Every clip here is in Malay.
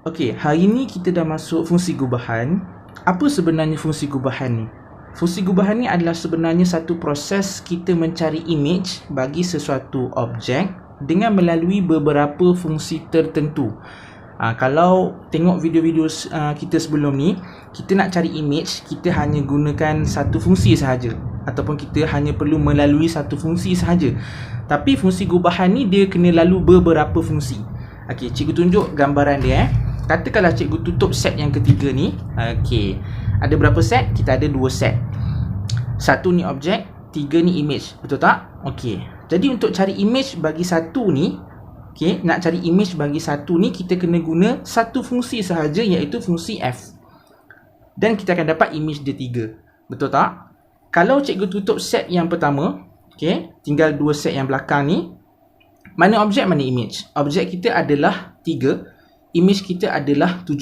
Okey, hari ni kita dah masuk fungsi gubahan. Apa sebenarnya fungsi gubahan ni? Fungsi gubahan ni adalah sebenarnya satu proses kita mencari image bagi sesuatu objek dengan melalui beberapa fungsi tertentu. Kalau tengok video-video kita sebelum ni, kita nak cari image, kita hanya gunakan satu fungsi sahaja, ataupun kita hanya perlu melalui satu fungsi sahaja. Tapi fungsi gubahan ni dia kena lalu beberapa fungsi. Okey, cikgu tunjuk gambaran dia. Katakanlah cikgu tutup set yang ketiga ni. Okey, ada berapa set? Kita ada 2 set. Satu ni objek, 3 ni image. Betul tak? Okey, jadi untuk cari image bagi satu ni, okey, nak cari image bagi satu ni, kita kena guna satu fungsi sahaja, iaitu fungsi f. Dan kita akan dapat image dia 3. Betul tak? Kalau cikgu tutup set yang pertama, okey, tinggal 2 set yang belakang ni. Mana objek, mana image? Objek kita adalah 3, image kita adalah 7.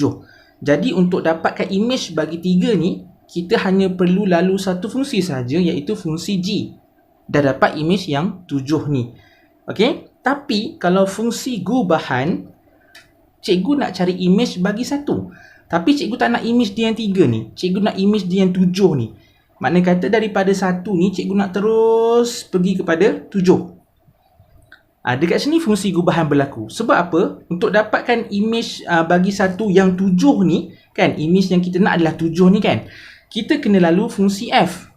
Jadi untuk dapatkan image bagi 3 ni, kita hanya perlu lalu satu fungsi sahaja, iaitu fungsi g. Dah dapat image yang 7 ni. Okey, tapi kalau fungsi gubahan, cikgu nak cari image bagi satu, tapi cikgu tak nak image dia yang 3 ni, cikgu nak image dia yang 7 ni. Makna kata daripada satu ni, cikgu nak terus pergi kepada 7. Dekat sini fungsi gubahan berlaku. Sebab apa? Untuk dapatkan image bagi satu yang 7 ni, kan, image yang kita nak adalah 7 ni kan, kita kena lalu fungsi f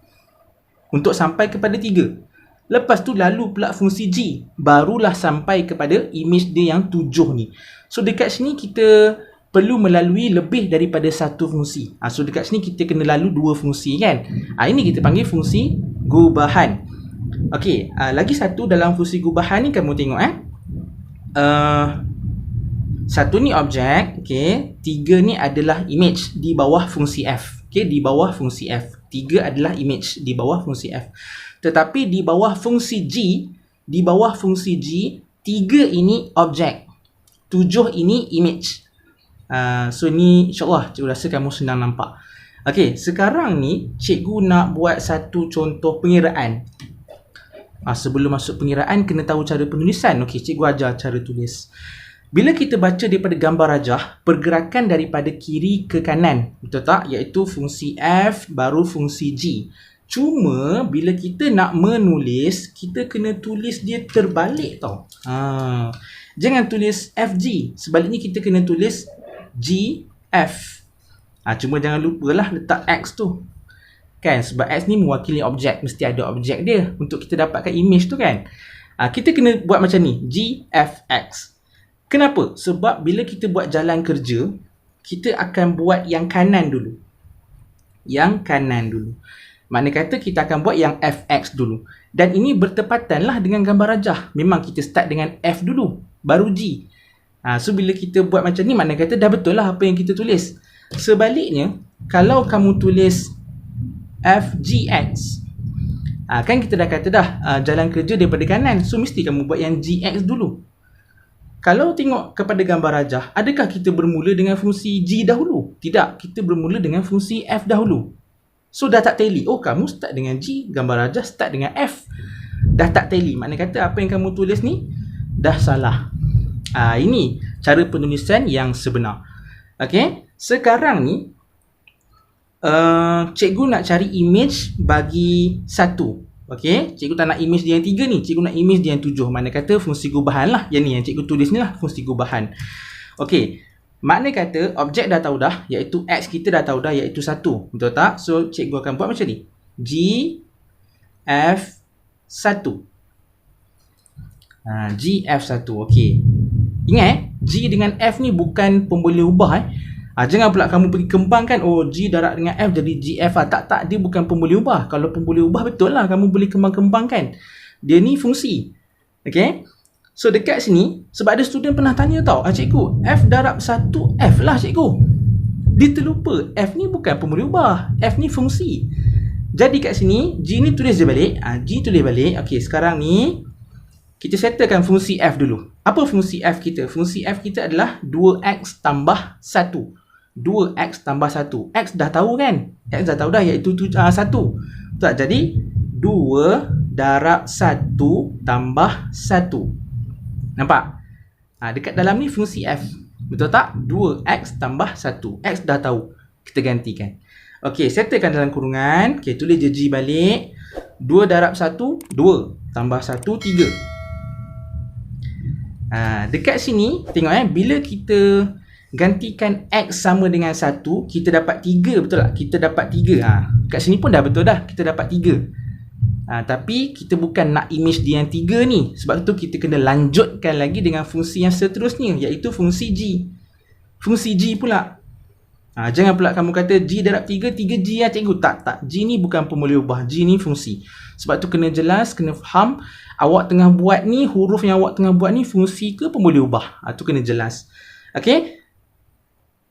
untuk sampai kepada 3. Lepas tu lalu pula fungsi g, barulah sampai kepada image dia yang 7 ni. So dekat sini kita perlu melalui lebih daripada satu fungsi. So dekat sini kita kena lalu 2 fungsi kan. Ini kita panggil fungsi gubahan. Okey, lagi satu dalam fungsi gubahan ni kamu tengok satu ni objek, okey, 3 ni adalah image di bawah fungsi f. Okey, di bawah fungsi f. 3 adalah image di bawah fungsi f. Tetapi di bawah fungsi g, 3 ini objek, 7 ini image. So ni insyaAllah cikgu rasa kamu senang nampak. Okey, sekarang ni cikgu nak buat satu contoh pengiraan. Sebelum masuk pengiraan, kena tahu cara penulisan. Okey, cikgu ajar cara tulis. Bila kita baca daripada gambar rajah, pergerakan daripada kiri ke kanan, betul tak? Iaitu fungsi f baru fungsi g. Cuma bila kita nak menulis, kita kena tulis dia terbalik tau. Jangan tulis fg. Sebaliknya kita kena tulis gf. Cuma jangan lupalah letak x tu. Kan, sebab x ni mewakili objek, mesti ada objek dia untuk kita dapatkan image tu kan. Kita kena buat macam ni, gfx. Kenapa? Sebab bila kita buat jalan kerja, kita akan buat yang kanan dulu. Yang kanan dulu. Makna kata kita akan buat yang fx dulu. Dan ini bertepatanlah dengan gambar rajah. Memang kita start dengan f dulu, baru g. So bila kita buat macam ni, makna kata dah betul lah apa yang kita tulis. Sebaliknya, kalau kamu tulis fgx, kan kita dah kata dah jalan kerja daripada kanan, so mesti kamu buat yang gx dulu. Kalau tengok kepada gambar rajah, adakah kita bermula dengan fungsi g dahulu? Tidak, kita bermula dengan fungsi f dahulu. So dah tak tally. Kamu start dengan g, gambar rajah start dengan f. Dah tak tally. Makna kata apa yang kamu tulis ni dah salah. Ini cara penulisan yang sebenar. Okey, sekarang ni cikgu nak cari image bagi satu. Okey, cikgu tak nak image dia yang 3 ni, cikgu nak image dia yang 7. Makna kata fungsi gubahan lah. Yang ni yang cikgu tulis ni lah fungsi gubahan. Okey, makna kata objek dah tahu dah, iaitu x kita dah tahu dah, iaitu 1. Betul tak? So cikgu akan buat macam ni, gf1. Gf1. Okey, ingat g dengan f ni bukan pemboleh ubah. Jangan pula kamu pergi kembangkan, G darab dengan F jadi GF. Tak, dia bukan pemboleh ubah. Kalau pemboleh ubah, betul lah kamu boleh kembang-kembangkan. Dia ni fungsi. Okay, so dekat sini, sebab ada student pernah tanya tau, cikgu, F darab 1 F lah cikgu. Dia terlupa, F ni bukan pemboleh ubah, F ni fungsi. Jadi kat sini, G ni tulis dia balik. G tulis balik. Okay, sekarang ni kita settlekan fungsi F dulu. Apa fungsi F kita? Fungsi F kita adalah 2x tambah 1. 2x tambah 1. X dah tahu kan? X dah tahu dah, iaitu 1. Tak, jadi 2 darab 1 tambah 1. Nampak? Dekat dalam ni fungsi F. Betul tak? 2x tambah 1. X dah tahu. Kita gantikan. Okey, settlekan dalam kurungan. Okey, tulis je G balik. 2 darab 1, 2. Tambah 1, 3. Dekat sini, tengok bila kita gantikan X sama dengan 1, kita dapat 3, betul tak? Kita dapat 3. Kat sini pun dah betul dah, kita dapat 3. Tapi kita bukan nak image dia yang 3 ni. Sebab tu kita kena lanjutkan lagi dengan fungsi yang seterusnya, iaitu fungsi G. Fungsi G pula. Jangan pula kamu kata G darab 3, 3G lah cikgu. Tak. G ni bukan pemulih ubah. G ni fungsi. Sebab tu kena jelas, kena faham. Awak tengah buat ni, huruf yang awak tengah buat ni fungsi ke pemulih ubah. Tu kena jelas. Okey.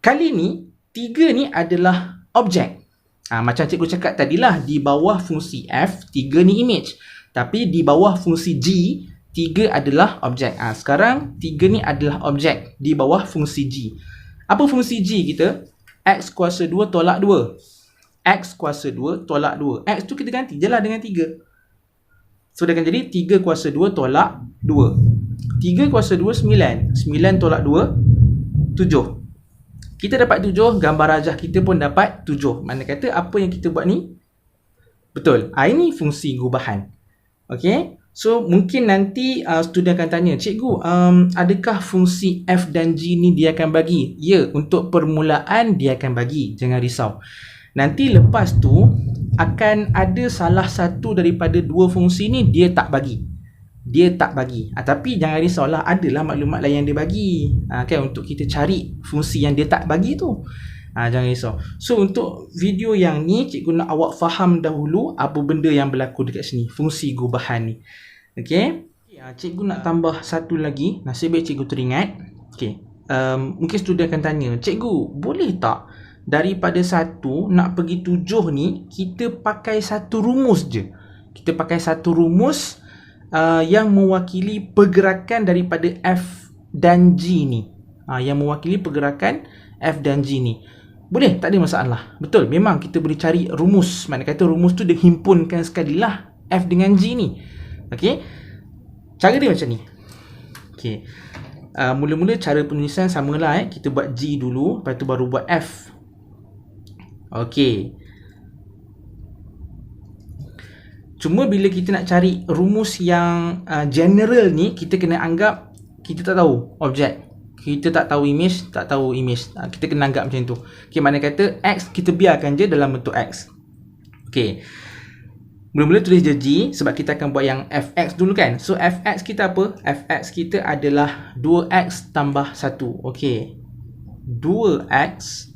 Kali ni, 3 ni adalah objek. Macam cikgu cakap tadilah, di bawah fungsi F, 3 ni image. Tapi di bawah fungsi G, 3 adalah objek. Sekarang, 3 ni adalah objek di bawah fungsi G. Apa fungsi G kita? X kuasa 2 tolak 2. X kuasa 2 tolak 2. X tu kita ganti je lah dengan 3. So, dia akan jadi 3 kuasa 2 tolak 2. 3 kuasa 2, 9. 9 tolak 2, 7. Kita dapat 7, gambar rajah kita pun dapat 7. Mana kata apa yang kita buat ni? Betul. Ini fungsi gubahan. Okay. So, mungkin nanti student akan tanya, cikgu, adakah fungsi F dan G ni dia akan bagi? Ya, untuk permulaan dia akan bagi. Jangan risau. Nanti lepas tu, akan ada salah satu daripada dua fungsi ni dia tak bagi. Dia tak bagi. Tapi jangan risaulah, adalah maklumat lain yang dia bagi. Kan, untuk kita cari fungsi yang dia tak bagi tu. Jangan risau. So, untuk video yang ni, cikgu nak awak faham dahulu apa benda yang berlaku dekat sini. Fungsi gubahan ni. Okay. Cikgu nak tambah satu lagi. Nasib baik cikgu teringat. Okay. Mungkin student akan tanya, cikgu, boleh tak daripada 1 nak pergi 7 ni, kita pakai satu rumus je. Kita pakai satu rumus yang mewakili pergerakan daripada F dan G ni. Yang mewakili pergerakan F dan G ni. Boleh, tak ada masalah. Betul, memang kita boleh cari rumus. Mana kata rumus tu dihimpunkan sekali lah F dengan G ni. Okey. Cara dia macam ni. Okey. Mula-mula cara penulisan samalah. Kita buat G dulu, lepas tu baru buat F. Okey. Cuma bila kita nak cari rumus yang general ni, kita kena anggap kita tak tahu objek. Kita tak tahu image, kita kena anggap macam tu. Okey, mana kata X, kita biarkan je dalam bentuk X. Okey. Mula-mula tulis je G, sebab kita akan buat yang Fx dulu kan. So, Fx kita apa? Fx kita adalah 2x tambah 1. Okey. 2x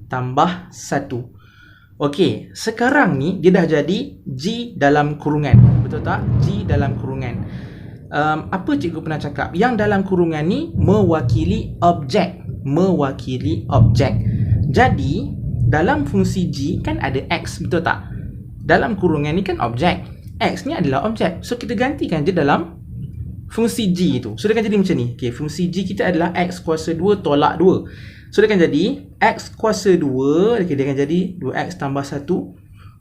tambah 1. Okey, sekarang ni dia dah jadi G dalam kurungan. Betul tak? G dalam kurungan. Apa cikgu pernah cakap? Yang dalam kurungan ni mewakili objek. Mewakili objek. Jadi, dalam fungsi G kan ada X, betul tak? Dalam kurungan ni kan objek. X ni adalah objek. So, kita gantikan je dalam fungsi G tu. So, dia akan jadi macam ni. Okay, fungsi G kita adalah X kuasa 2 tolak 2. So, dia akan jadi X kuasa 2. Okay, dia akan jadi 2X tambah 1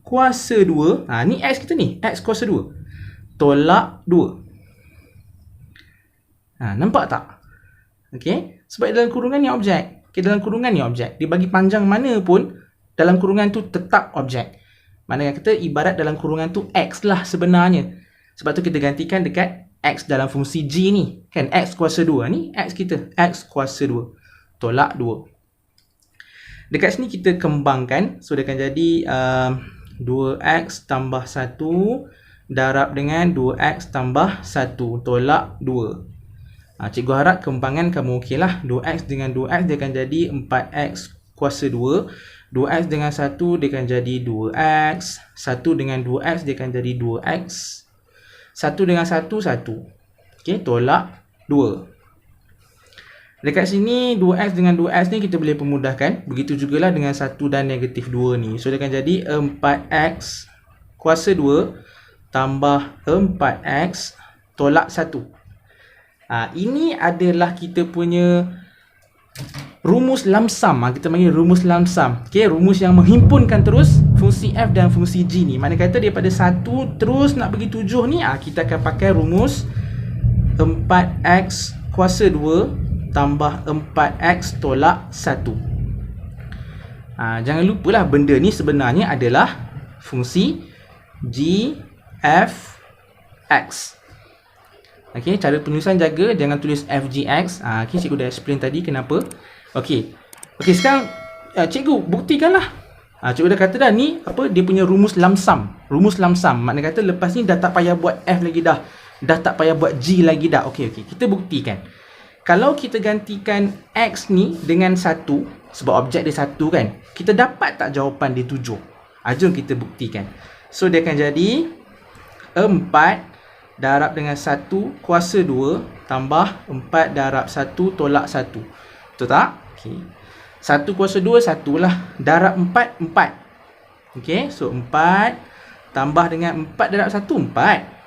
kuasa 2. Ni X kita ni. X kuasa 2 tolak 2. Nampak tak? Okay. Sebab dalam kurungan ni objek. Okay, dalam kurungan ni objek. Dia bagi panjang mana pun, dalam kurungan tu tetap objek. Mana kata ibarat dalam kurungan tu X lah sebenarnya. Sebab tu kita gantikan dekat X dalam fungsi G ni. Kan X kuasa 2 ni X kita. X kuasa 2 tolak 2. Dekat sini kita kembangkan. So dia akan jadi 2X tambah 1 darab dengan 2X tambah 1 tolak 2. Cikgu harap kembangan kamu okey lah. 2x dengan 2x dia akan jadi 4x kuasa 2. 2x dengan 1 dia akan jadi 2x. 1 dengan 2x dia akan jadi 2x. 1 dengan 1, 1. Okey, tolak 2. Dekat sini 2x dengan 2x ni kita boleh pemudahkan. Begitu jugalah dengan 1 dan negatif 2 ni. So dia akan jadi 4x kuasa 2 tambah 4x tolak 1. Ini adalah kita punya rumus lamsam. Kita panggil rumus lamsam. Okay, rumus yang menghimpunkan terus fungsi F dan fungsi G ni. Mana kata daripada 1 terus nak pergi 7 ni, kita akan pakai rumus 4x kuasa 2 tambah 4x tolak 1. Jangan lupalah benda ni sebenarnya adalah fungsi g, f, x. Okey, cara penulisan jaga jangan tulis f, g, x. Okey, cikgu dah explain tadi kenapa. Okey, sekarang cikgu buktikanlah. Cikgu dah kata dah ni apa, dia punya rumus lamsam. Rumus lamsam makna kata lepas ni dah tak payah buat f lagi dah. Dah tak payah buat g lagi dah. Okey, kita buktikan. Kalau kita gantikan x ni dengan 1, sebab objek dia 1 kan, kita dapat tak jawapan dia 7? Jom kita buktikan. So dia akan jadi 4 darab dengan 1 kuasa 2 tambah 4 darab 1 tolak 1. Betul tak? Okey. 1 kuasa 2 1 lah. Darab 4 4. Okey, so 4 tambah dengan 4 darab 1 4.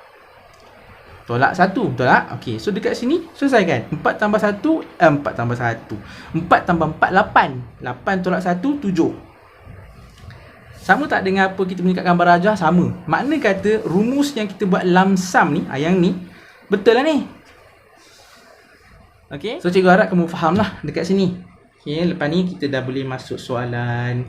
Tolak 1, betul tak? Okey, so dekat sini selesai kan? 4 tambah 1, 4 tambah 1. 4 tambah 4, 8. 8 tolak 1, 7. Sama tak dengan apa kita punya kat gambar rajah? Sama. Makna kata rumus yang kita buat lamsam ni, yang ni, betul lah ni. Okey, so cikgu harap kamu faham lah dekat sini. Okey, lepas ni kita dah boleh masuk soalan.